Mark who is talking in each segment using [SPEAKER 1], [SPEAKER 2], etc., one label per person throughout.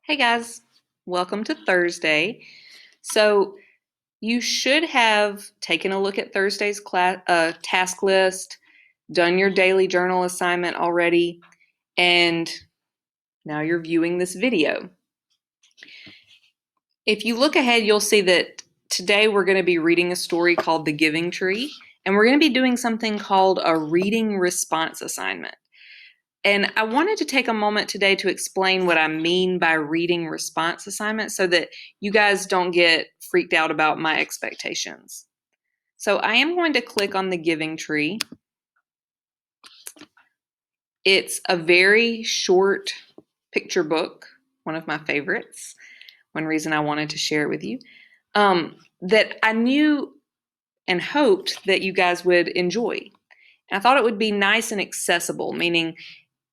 [SPEAKER 1] Hey guys, welcome to Thursday. So you should have taken a look at Thursday's task list, done your daily journal assignment already, and now you're viewing this video. If you look ahead, you'll see that today we're going to be reading a story called The Giving Tree, and we're going to be doing something called a reading response assignment. And I wanted to take a moment today to explain what I mean by reading response assignment so that you guys don't get freaked out about my expectations. So I am going to click on the Giving Tree. It's a very short picture book, one of my favorites. One reason I wanted to share it with you, that I knew and hoped that you guys would enjoy. And I thought it would be nice and accessible, meaning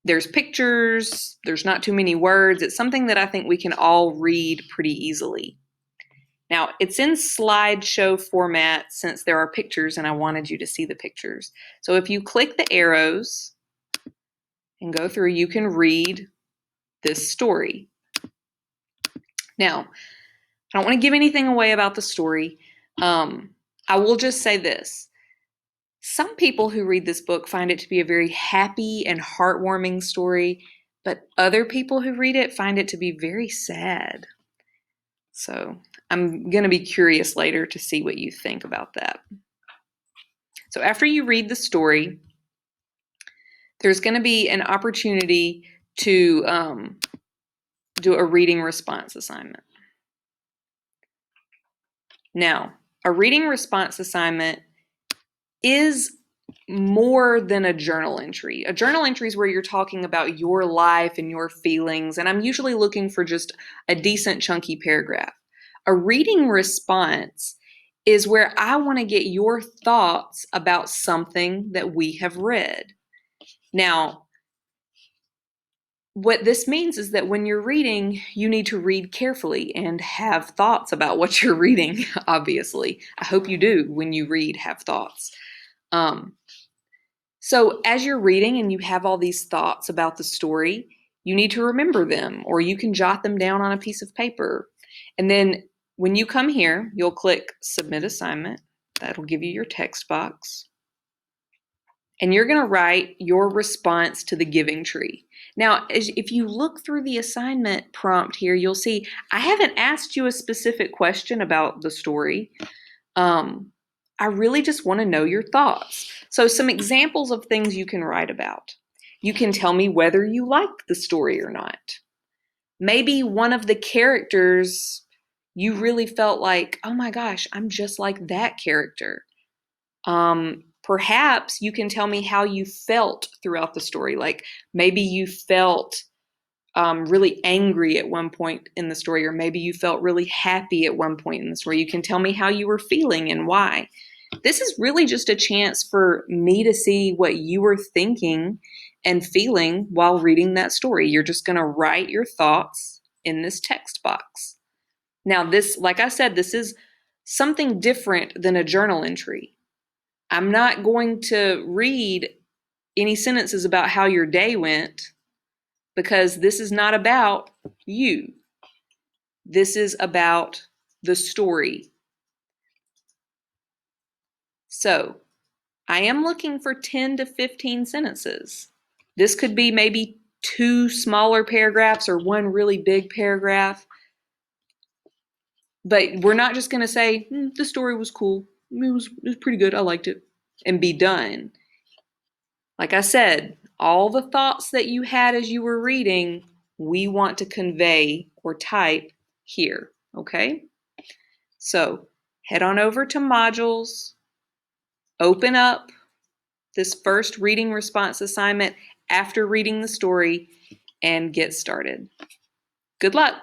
[SPEAKER 1] there's pictures, there's not too many words. It's something that I think we can all read pretty easily. Now, it's in slideshow format since there are pictures and I wanted you to see the pictures. So if you click the arrows and go through, you can read this story. Now, I don't want to give anything away about the story. I will just say this. Some people who read this book find it to be a very happy and heartwarming story, but other people who read it find it to be very sad. So I'm going to be curious later to see what you think about that. So after you read the story, there's going to be an opportunity to do a reading response assignment. Now, a reading response assignment is more than a journal entry. A journal entry is where you're talking about your life and your feelings, and I'm usually looking for just a decent chunky paragraph. A reading response is where I want to get your thoughts about something that we have read. Now, what this means is that when you're reading, you need to read carefully and have thoughts about what you're reading, obviously. I hope you do, when you read, have thoughts. So as you're reading and you have all these thoughts about the story, you need to remember them, or you can jot them down on a piece of paper. And then when you come here, you'll click Submit Assignment. That'll give you your text box. And you're going to write your response to the Giving Tree. Now, if you look through the assignment prompt here, you'll see I haven't asked you a specific question about the story. I really just want to know your thoughts. So some examples of things you can write about. You can tell me whether you liked the story or not. Maybe one of the characters you really felt like, oh my gosh, I'm just like that character. Perhaps you can tell me how you felt throughout the story. Like maybe you felt really angry at one point in the story, or maybe you felt really happy at one point in the story. You can tell me how you were feeling and why. This is really just a chance for me to see what you were thinking and feeling while reading that story. You're just going to write your thoughts in this text box. Now, this, like I said, this is something different than a journal entry. I'm not going to read any sentences about how your day went because this is not about you. This is about the story. So I am looking for 10 to 15 sentences. This could be maybe 2 smaller paragraphs or 1 really big paragraph. But we're not just going to say, the story was cool. It was pretty good. I liked it. And be done. Like I said, all the thoughts that you had as you were reading, we want to convey or type here. Okay? So head on over to modules, open up this first reading response assignment after reading the story, and get started. Good luck.